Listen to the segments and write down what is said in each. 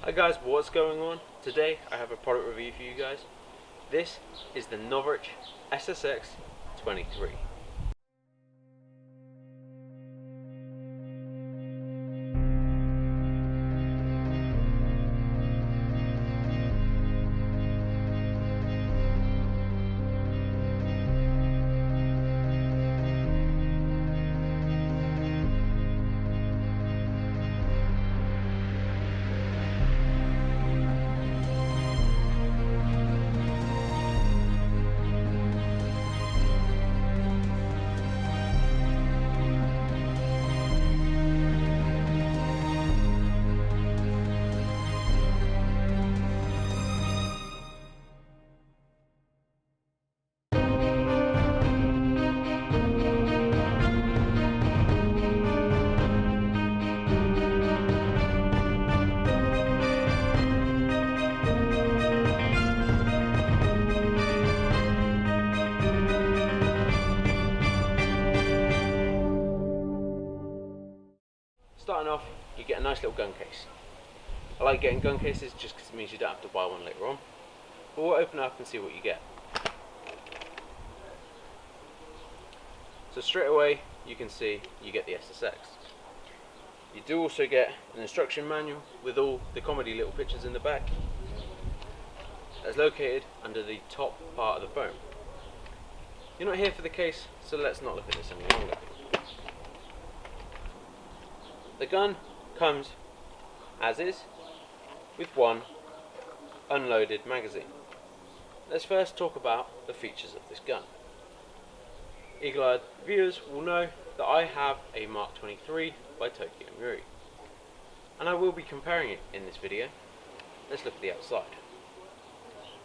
Hi guys, what's going on? Today I have a product review for you guys. This is the Novritsch SSX23. Starting off, you get a nice little gun case. I like getting gun cases just because it means you don't have to buy one later on. But we'll open it up and see what you get. So straight away you can see you get the SSX. You do also get an instruction manual with all the comedy little pictures in the back. That's located under the top part of the foam. You're not here for the case, so let's not look at this any longer. The gun comes as is with one unloaded magazine. Let's first talk about the features of this gun. Eagle-eyed viewers will know that I have a Mark 23 by Tokyo Marui, and I will be comparing it in this video. Let's look at the outside.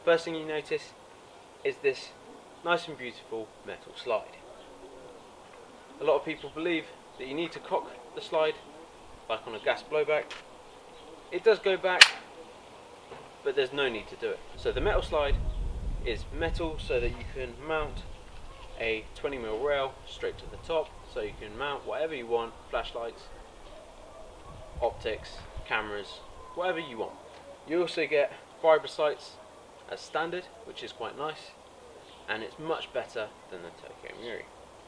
First thing you notice is this nice and beautiful metal slide. A lot of people believe that you need to cock the slide like on a gas blowback. It does go back, but there's no need to do it. So the metal slide is metal so that you can mount a 20mm rail straight to the top, so you can mount whatever you want, flashlights, optics, cameras, whatever you want. You also get fibre sights as standard, which is quite nice, and it's much better than the Tokyo Marui.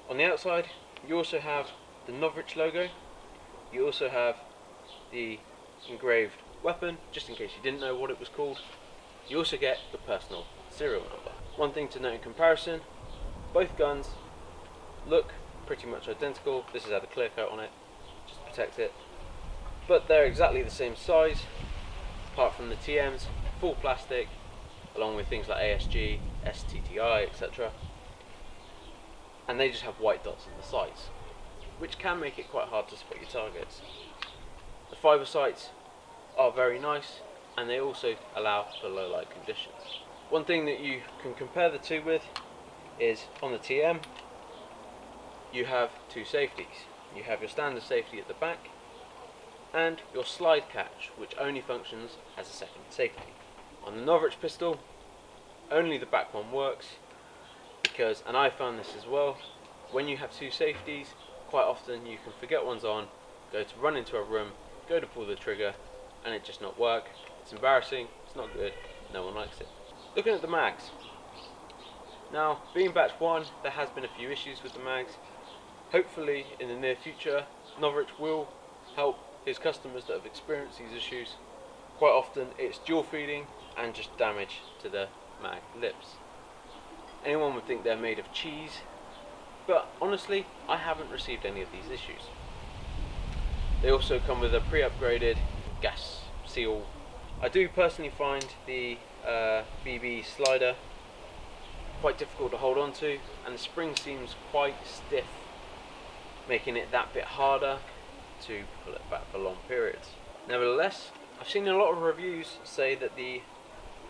On the outside you also have the Novritsch logo. You also have the engraved weapon, just in case you didn't know what it was called. You also get the personal serial number. One thing to note in comparison, both guns look pretty much identical. This has had a clear coat on it, just to protect it. But they're exactly the same size, apart from the TMs, full plastic, along with things like ASG, STTI, etc. And they just have white dots on the sides, which can make it quite hard to spot your targets. The fibre sights are very nice, and they also allow for low light conditions. One thing that you can compare the two with is on the TM you have two safeties. You have your standard safety at the back and your slide catch, which only functions as a second safety. On the Novritsch pistol, only the back one works because, and I found this as well, when you have two safeties, quite often you can forget one's on, go to run into a room, go to pull the trigger, and it just not work. It's embarrassing, it's not good, no one likes it. Looking at the mags. Now, being batch 1, there has been a few issues with the mags. Hopefully, in the near future, Novritsch will help his customers that have experienced these issues. Quite often, it's dual feeding and just damage to the mag lips. Anyone would think they're made of cheese, but honestly, I haven't received any of these issues. They also come with a pre-upgraded gas seal. I do personally find the BB slider quite difficult to hold on to, and the spring seems quite stiff, making it that bit harder to pull it back for long periods. Nevertheless, I've seen a lot of reviews say that the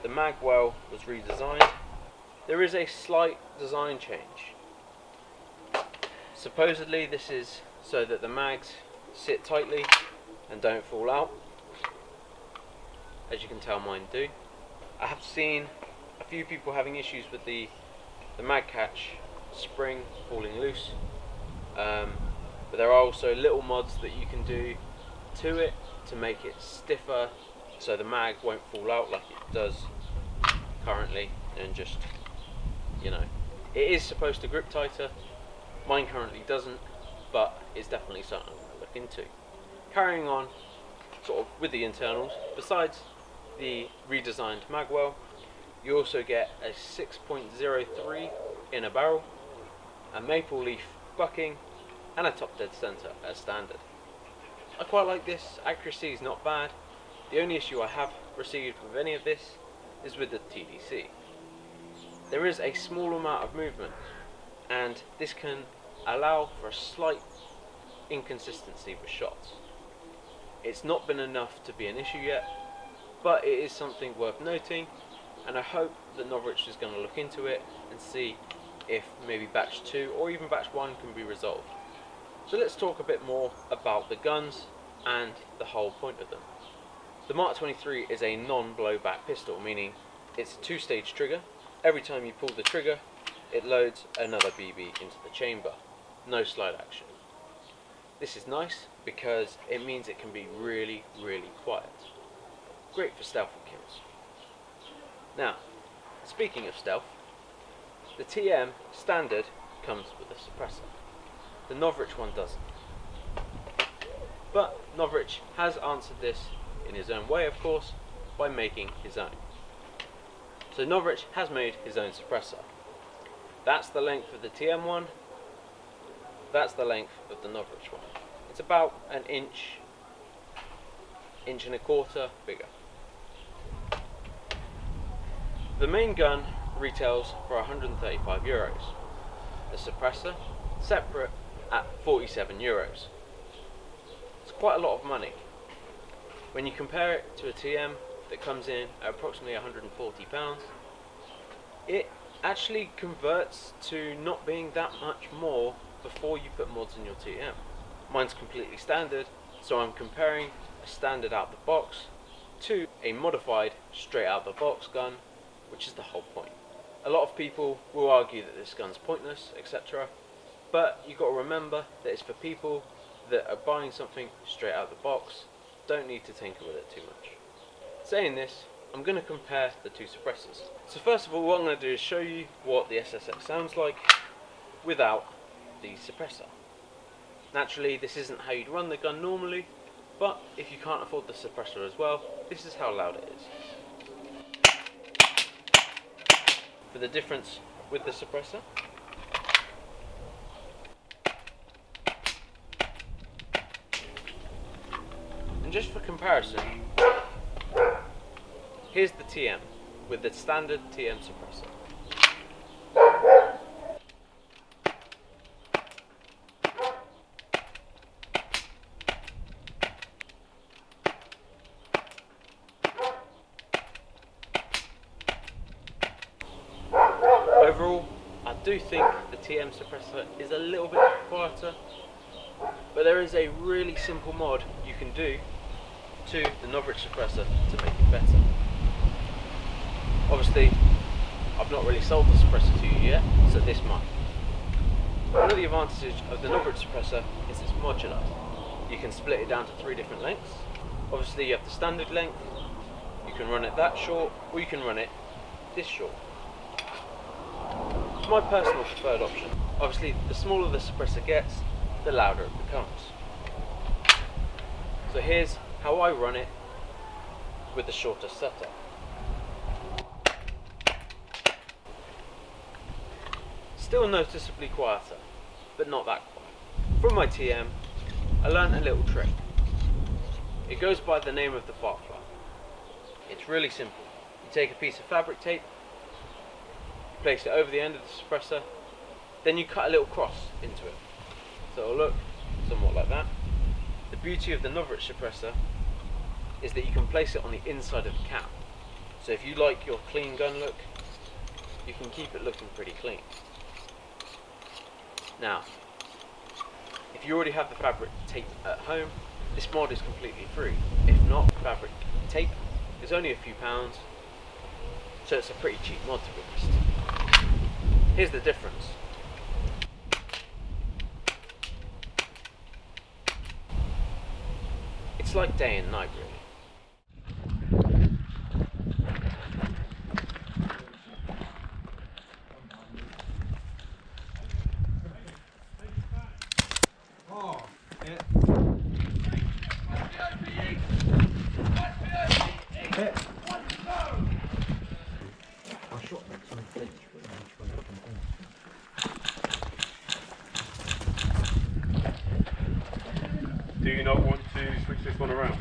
mag well was redesigned. There is a slight design change. Supposedly this is so that the mags sit tightly and don't fall out. As you can tell, mine do. I have seen a few people having issues with the mag catch spring falling loose, but there are also little mods that you can do to it to make it stiffer so the mag won't fall out like it does currently, and just, you know, it is supposed to grip tighter. Mine currently doesn't, but it's definitely something I'm going to look into. Carrying on sort of with the internals, besides the redesigned magwell, you also get a 6.03 inner barrel, a maple leaf bucking, and a top dead center as standard. I quite like this. Accuracy is not bad. The only issue I have received with any of this is with the TDC. There is a small amount of movement, and this can allow for a slight inconsistency with shots. It's not been enough to be an issue yet, but it is something worth noting, and I hope that Novritsch is going to look into it and see if maybe batch 2 or even batch 1 can be resolved. So let's talk a bit more about the guns and the whole point of them. The Mark 23 is a non-blowback pistol, meaning it's a 2-stage trigger. Every time you pull the trigger, it loads another BB into the chamber. No slide action. This is nice because it means it can be really, really quiet. Great for stealthy kills. Now, speaking of stealth, the TM standard comes with a suppressor. The Novritsch one doesn't. But Novritsch has answered this in his own way, of course, by making his own. So Novritsch has made his own suppressor. That's the length of the TM one. That's the length of the Novritsch one. It's about an inch and a quarter bigger. The main gun retails for €135. The suppressor, separate, at €47. It's quite a lot of money. When you compare it to a TM that comes in at approximately £140, it actually converts to not being that much more before you put mods in your TM. Mine's completely standard, so I'm comparing a standard out the box to a modified straight out the box gun, which is the whole point. A lot of people will argue that this gun's pointless, etc. But you've got to remember that it's for people that are buying something straight out the box, don't need to tinker with it too much. Saying this, I'm going to compare the two suppressors. So first of all, what I'm going to do is show you what the SSX sounds like without the suppressor. Naturally, this isn't how you'd run the gun normally, but if you can't afford the suppressor as well, this is how loud it is. For the difference with the suppressor, and just for comparison, here's the TM with the standard TM suppressor. Overall, I do think the TM suppressor is a little bit quieter, but there is a really simple mod you can do to the Novritsch suppressor to make it better. Obviously, I've not really sold the suppressor to you yet, so this might. One of the advantages of the Novritsch suppressor is it's modular. You can split it down to 3 different lengths. Obviously, you have the standard length, you can run it that short, or you can run it this short. It's my personal preferred option. Obviously, the smaller the suppressor gets, the louder it becomes. So here's how I run it with the shorter setup. Still noticeably quieter, but not that quiet. From my TM, I learned a little trick. It goes by the name of the Firefly. It's really simple. You take a piece of fabric tape, place it over the end of the suppressor, then you cut a little cross into it. So it'll look somewhat like that. The beauty of the Novritsch suppressor is that you can place it on the inside of the cap. So if you like your clean gun look, you can keep it looking pretty clean. Now, if you already have the fabric tape at home, this mod is completely free. If not, fabric tape is only a few pounds, so it's a pretty cheap mod to be honest. Here's the difference. It's like day and night really. it. Do you not want to switch this one around?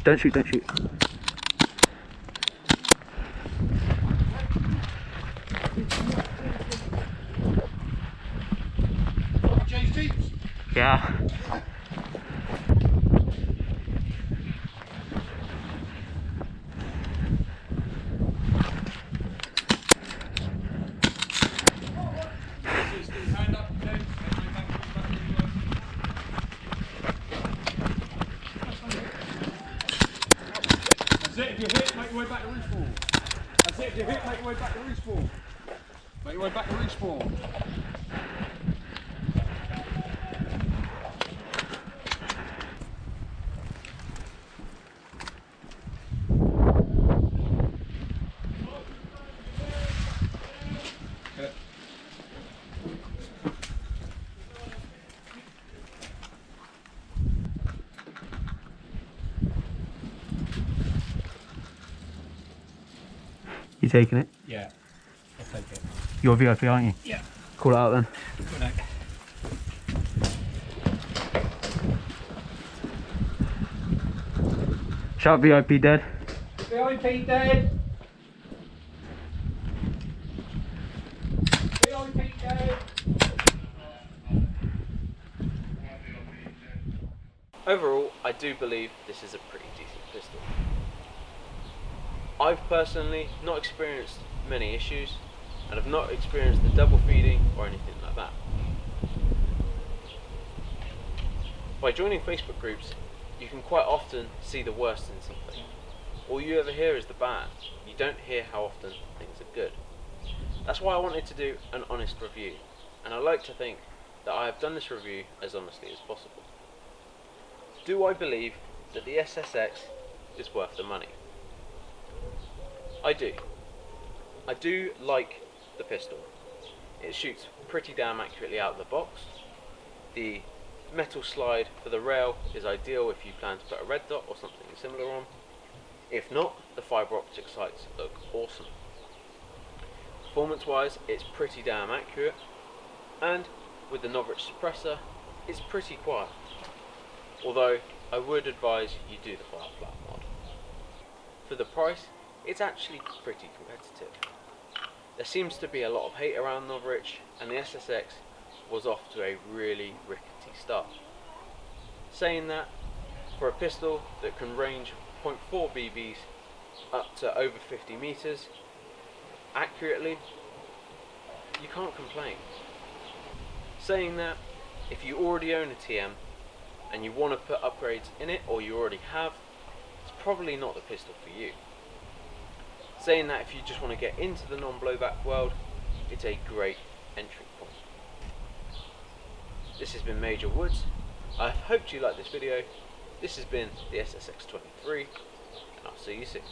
Don't shoot, don't shoot. Yeah. That's it, if you hit, make your way back to respawn. That's it, if you hit, make your way back to respawn. Make your way back to respawn. You taking it? Yeah, I'll take it. You're VIP, aren't you? Yeah. Call it out then. Good night. Shout VIP dead. VIP dead. VIP dead. Overall, I do believe this is a pretty decent pistol. I've personally not experienced many issues, and I've not experienced the double feeding or anything like that. By joining Facebook groups, you can quite often see the worst in something. All you ever hear is the bad. You don't hear how often things are good. That's why I wanted to do an honest review, and I like to think that I have done this review as honestly as possible. Do I believe that the SSX is worth the money? I do. I do like the pistol. It shoots pretty damn accurately out of the box. The metal slide for the rail is ideal if you plan to put a red dot or something similar on. If not, the fibre optic sights look awesome. Performance wise, it's pretty damn accurate, and with the Novritsch suppressor, it's pretty quiet. Although I would advise you do the Firefly mod. For the price, it's actually pretty competitive. There seems to be a lot of hate around Novritsch, and the SSX was off to a really rickety start. Saying that, for a pistol that can range 0.4 BBs up to over 50 meters accurately, you can't complain. Saying that, if you already own a TM and you want to put upgrades in it, or you already have, it's probably not the pistol for you. Saying that, if you just want to get into the non-blowback world, it's a great entry point. This has been Major Woods. I hope you liked this video. This has been the SSX23, and I'll see you soon.